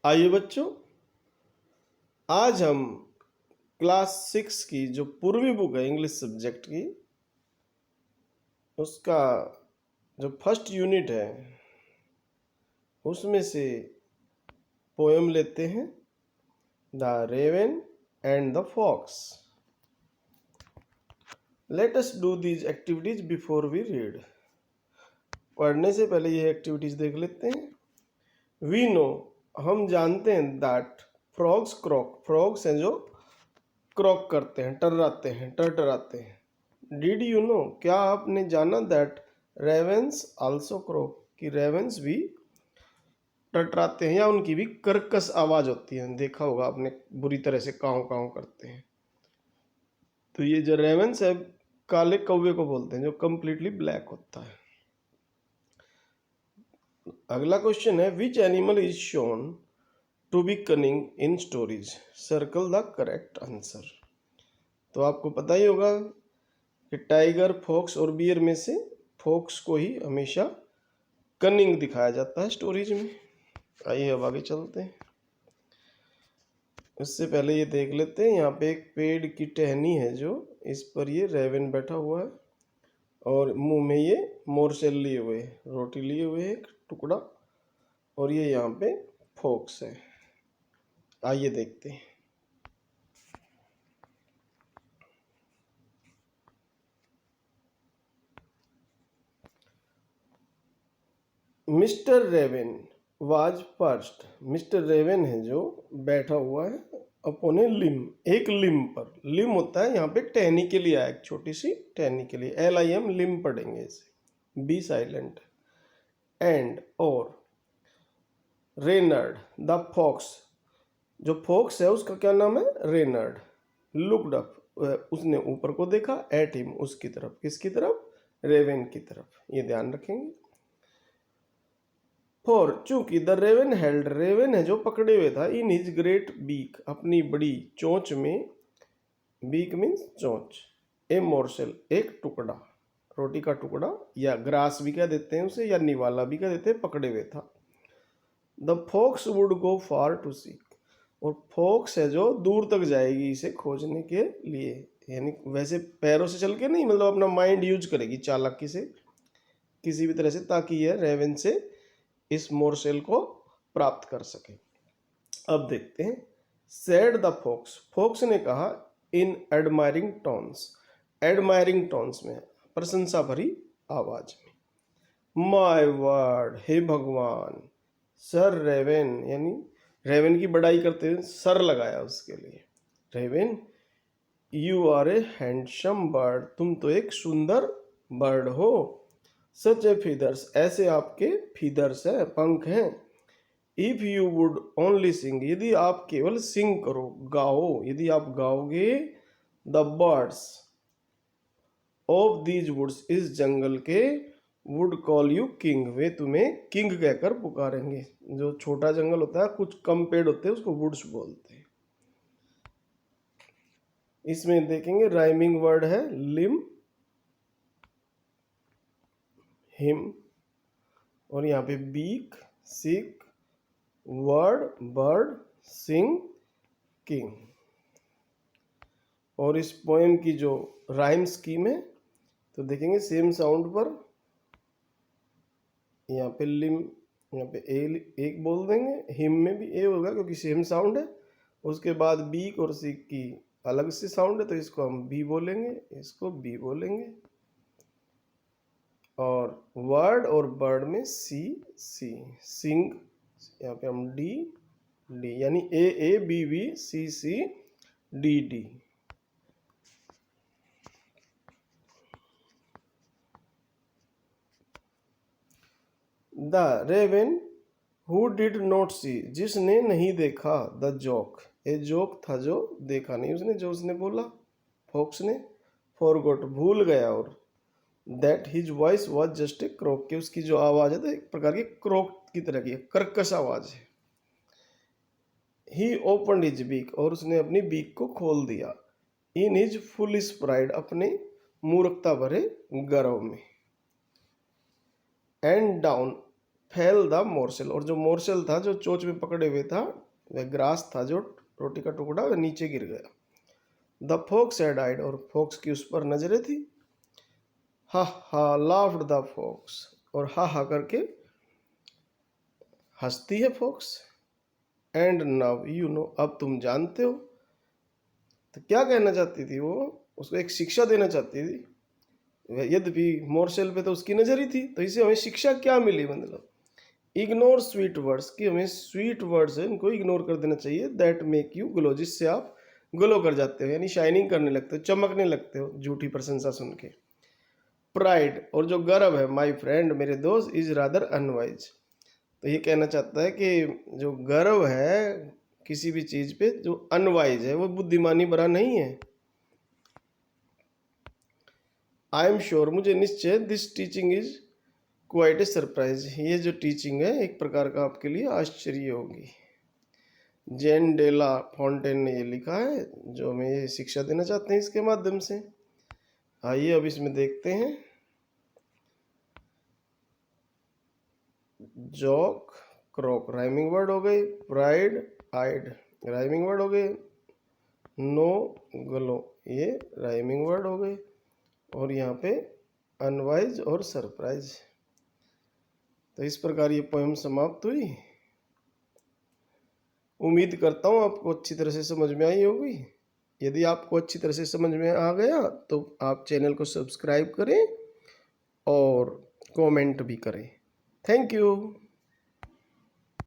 आइए बच्चों, आज हम क्लास 6 की जो पूर्वी बुक है इंग्लिश सब्जेक्ट की, उसका जो फर्स्ट यूनिट है उसमें से पोएम लेते हैं, the raven and the fox. Let us do these activities before we read. पढ़ने से पहले ये एक्टिविटीज देख लेते हैं। वी नो, हम जानते हैं, दैट फ्रॉग्स क्रॉक, फ्रॉग्स हैं जो क्रॉक करते हैं, टर्राते हैं, टर्राते हैं। डिड यू नो, क्या आपने जाना, दैट रेवेंस आल्सो क्रॉक, कि रेवेंस भी टर्राते हैं या उनकी भी कर्कश आवाज होती है। देखा होगा आपने, बुरी तरह से काव काव करते हैं। तो ये जो रेवेंस है काले कौवे को बोलते हैं, जो कंप्लीटली ब्लैक होता है। अगला क्वेश्चन है, which animal is shown to be cunning in stories, circle the correct answer. तो आपको पता ही होगा कि टाइगर, फॉक्स और बियर में से फॉक्स को ही हमेशा कनिंग दिखाया जाता है स्टोरीज में। आइए अब आगे चलते हैं। उससे पहले ये देख लेते हैं, यहाँ पे एक पेड़ की टहनी है जो, इस पर ये रेवन बैठा हुआ है और मुंह में ये मोरसेल लिए हुए, रोटी लिए हुए एक टुकड़ा, और ये यहाँ पे फॉक्स है। आइए देखते हैं। Mister Raven was perched, Mister Raven है जो बैठा हुआ है अपने लिम, एक लिम पर। लिम होता है यहाँ पे टहनी के लिए आया, एक छोटी सी टहनी के लिए, LIM लिम पढ़ेंगे इसे, बी साइलेंट। एंड और रेनर्ड द फॉक्स, जो फॉक्स है उसका क्या नाम है, रेनर्ड। लुक्ड अप, उसने ऊपर को देखा, एट हिम, उसकी तरफ, किसकी तरफ, रेवन की तरफ। ये ध्यान रखेंगे। फॉर, चूंकि द रेवन हेल्ड, रेवन है जो पकड़े हुए था, इन हिज ग्रेट बीक, अपनी बड़ी चोंच में, बीक मीन्स चोंच, ए मोर्सेल, एक टुकड़ा, रोटी का टुकड़ा, या ग्रास भी कह देते हैं उसे, या निवाला भी कह देते हैं, पकड़े हुए था। The fox would go far to seek, और फॉक्स है जो दूर तक जाएगी इसे खोजने के लिए, यानी वैसे पैरों से चल के नहीं, मतलब अपना माइंड यूज करेगी चालाकी से किसी भी तरह से, ताकि यह रेवन से इस मोरसेल को प्राप्त कर सके। अब देखते हैं। सेड द फॉक्स, फॉक्स ने कहा, इन एडमायरिंग टोन्स, एडमायरिंग टोन्स में, प्रशंसा भरी आवाज में। माय वर्ड, हे भगवान, सर रेवन, यानी रेवन की बड़ाई करते हुए सर लगाया उसके लिए। Raven, you are a handsome bird, तुम तो एक सुंदर बर्ड हो। सच ए फीदर्स, ऐसे आपके फीदर्स है, पंख हैं। If you would only sing, यदि आप केवल सिंग करो, गाओ, यदि आप गाओगे, the birds of these woods, इस जंगल के, वुड कॉल यू किंग, वे तुम्हें किंग कहकर पुकारेंगे। जो छोटा जंगल होता है, कुछ कम पेड़ होते हैं, उसको वुड्स बोलते हैं। इसमें देखेंगे राइमिंग वर्ड है लिम, हिम, और यहाँ पे बीक, सिक, वर्ड, बर्ड, सिंग, किंग। और इस पोएम की जो राइम स्कीम है, तो देखेंगे सेम साउंड पर, यहाँ पे लिम, यहाँ पे ए एक बोल देंगे, हिम में भी ए होगा क्योंकि सेम साउंड है। उसके बाद बीक और सिक की अलग से साउंड है, तो इसको हम बी बोलेंगे, इसको बी बोलेंगे। और वर्ड और बर्ड में सी, सी, सिंग, यहाँ पे हम डी, डी, यानी A A, B B, C C, D D. The raven who did not see, जिसने नहीं देखा, द जोक, ए जोक था जो देखा नहीं उसने, जो उसने बोला फॉक्स ने। फॉरगॉट, भूल गया, और that his voice was just a croak, कि उसकी जो आवाज है तो एक प्रकार की क्रॉक की तरह की कर्कश आवाज है। ही ओपनड हिज बीक, और उसने अपनी बीक को खोल दिया। इन हिज फुलिश प्राइड, अपने मूर्खता भरे गर्व में। एंड डाउन फेल द मोर्सेल, और जो मोर्सेल था जो चोंच में पकड़े हुए था, वह ग्रास था जो रोटी का टुकड़ा, वह नीचे गिर गया। द फॉक्स हैड आइड, और फॉक्स की उस पर नजरें थी। हा हा लाफ्ड द फॉक्स, और हा हा करके हंसती है fox. And now you know, अब तुम जानते हो। तो क्या कहना चाहती थी वो, उसको एक शिक्षा देना चाहती थी। यद्यपि मोरसेल पे तो उसकी नजर ही थी, तो इसे हमें शिक्षा क्या मिली, मतलब इग्नोर स्वीट वर्ड्स, कि हमें स्वीट वर्ड्स है इनको इग्नोर कर देना चाहिए। दैट मेक यू ग्लो, जिससे आप ग्लो कर जाते हो, यानी शाइनिंग करने लगते हो, चमकने लगते हो झूठी प्रशंसा सुन के। प्राइड, और जो गर्व है, माई फ्रेंड, मेरे दोस्त, इज रादर अनवाइज। तो ये कहना चाहता है कि जो गर्व है किसी भी चीज पे, जो अनवाइज है, वो बुद्धिमानी भरा नहीं है। आई एम श्योर, मुझे निश्चय, this teaching is quite a surprise, ये जो टीचिंग है एक प्रकार का आपके लिए आश्चर्य होगी। जेन डेला फॉन्टेन ने ये लिखा है, जो हमें ये शिक्षा देना चाहते हैं इसके माध्यम से। आइए अब इसमें देखते हैं। जॉक क्रॉक राइमिंग वर्ड हो गई, प्राइड आइड राइमिंग वर्ड हो गए, नो ग्लो ये राइमिंग वर्ड हो गए, और यहाँ पे अनवाइज और सरप्राइज। तो इस प्रकार ये पोएम समाप्त हुई। उम्मीद करता हूँ आपको अच्छी तरह से समझ में आई होगी। यदि आपको अच्छी तरह से समझ में आ गया तो आप चैनल को सब्सक्राइब करें और कमेंट भी करें। Thank you.